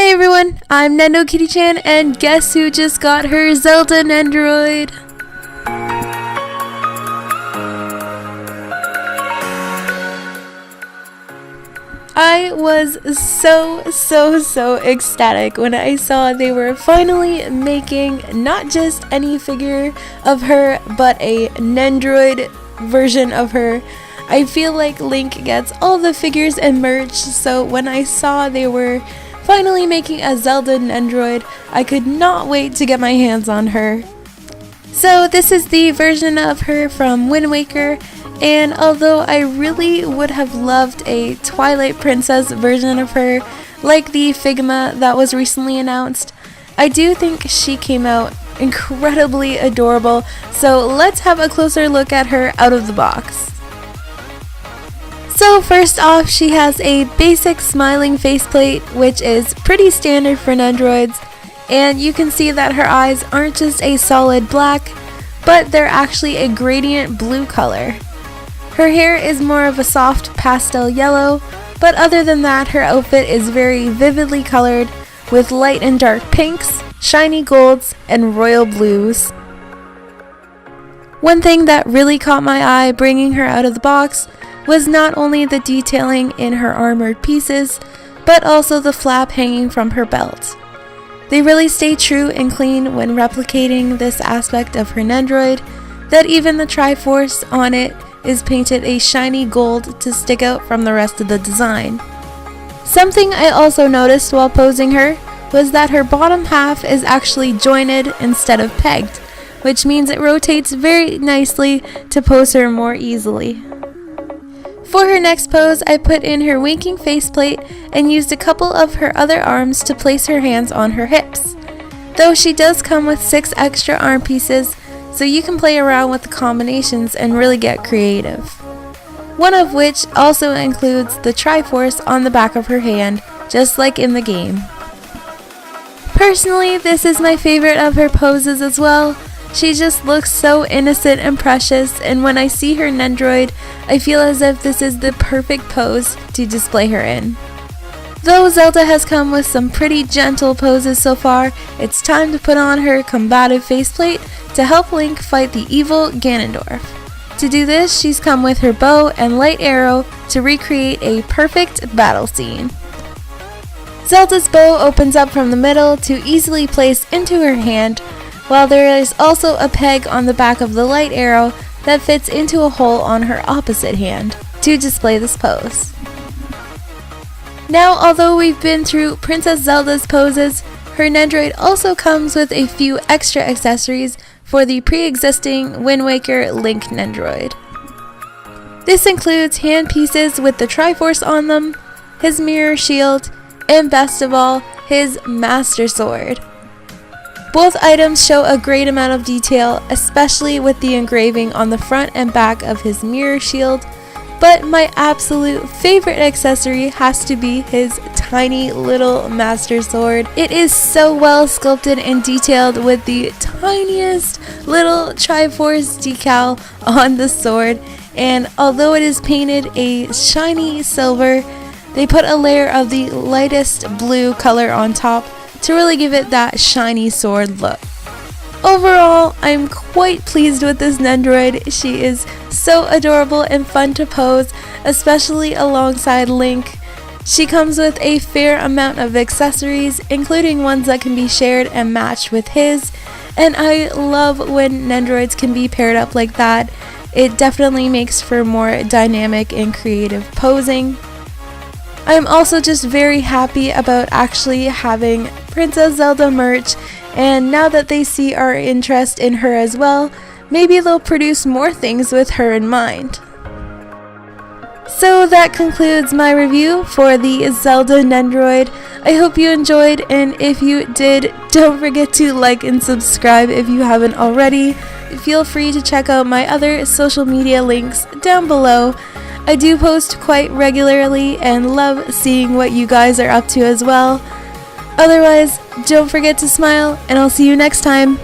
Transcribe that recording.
Hey everyone, I'm nendokittychan, and guess who just got her Zelda Nendoroid? I was so ecstatic when I saw they were finally making not just any figure of her, but a Nendoroid version of her. I feel like Link gets all the figures and merch, so when I saw they were finally making a Zelda Nendoroid, I could not wait to get my hands on her. So this is the version of her from Wind Waker, and although I really would have loved a Twilight Princess version of her, like the Figma that was recently announced, I do think she came out incredibly adorable, so let's have a closer look at her out of the box. So first off, she has a basic smiling faceplate, which is pretty standard for Nendoroids, and you can see that her eyes aren't just a solid black, but they're actually a gradient blue color. Her hair is more of a soft pastel yellow, but other than that, her outfit is very vividly colored with light and dark pinks, shiny golds, and royal blues. One thing that really caught my eye bringing her out of the box was not only the detailing in her armored pieces, but also the flap hanging from her belt. They really stay true and clean when replicating this aspect of her Nendoroid, that even the Triforce on it is painted a shiny gold to stick out from the rest of the design. Something I also noticed while posing her was that her bottom half is actually jointed instead of pegged, which means it rotates very nicely to pose her more easily. For her next pose, I put in her winking faceplate and used a couple of her other arms to place her hands on her hips. Though she does come with 6 extra arm pieces, so you can play around with the combinations and really get creative. One of which also includes the Triforce on the back of her hand, just like in the game. Personally, this is my favorite of her poses as well. She just looks so innocent and precious, and when I see her Nendoroid, I feel as if this is the perfect pose to display her in. Though Zelda has come with some pretty gentle poses so far, it's time to put on her combative faceplate to help Link fight the evil Ganondorf. To do this, she's come with her bow and light arrow to recreate a perfect battle scene. Zelda's bow opens up from the middle to easily place into her hand, while there is also a peg on the back of the light arrow that fits into a hole on her opposite hand to display this pose. Now, although we've been through Princess Zelda's poses, her Nendoroid also comes with a few extra accessories for the pre-existing Wind Waker Link Nendoroid. This includes hand pieces with the Triforce on them, his mirror shield, and best of all, his Master Sword. Both items show a great amount of detail, especially with the engraving on the front and back of his mirror shield, but my absolute favorite accessory has to be his tiny little Master Sword. It is so well sculpted and detailed with the tiniest little Triforce decal on the sword, and although it is painted a shiny silver, they put a layer of the lightest blue color on top to really give it that shiny sword look. Overall, I'm quite pleased with this Nendoroid. She is so adorable and fun to pose, especially alongside Link. She comes with a fair amount of accessories, including ones that can be shared and matched with his, and I love when Nendoroids can be paired up like that. It definitely makes for more dynamic and creative posing. I'm also just very happy about actually having Princess Zelda merch, and now that they see our interest in her as well, maybe they'll produce more things with her in mind. So that concludes my review for the Zelda Nendoroid. I hope you enjoyed, and if you did, don't forget to like and subscribe if you haven't already. Feel free to check out my other social media links down below. I do post quite regularly and love seeing what you guys are up to as well. Otherwise, don't forget to smile, and I'll see you next time.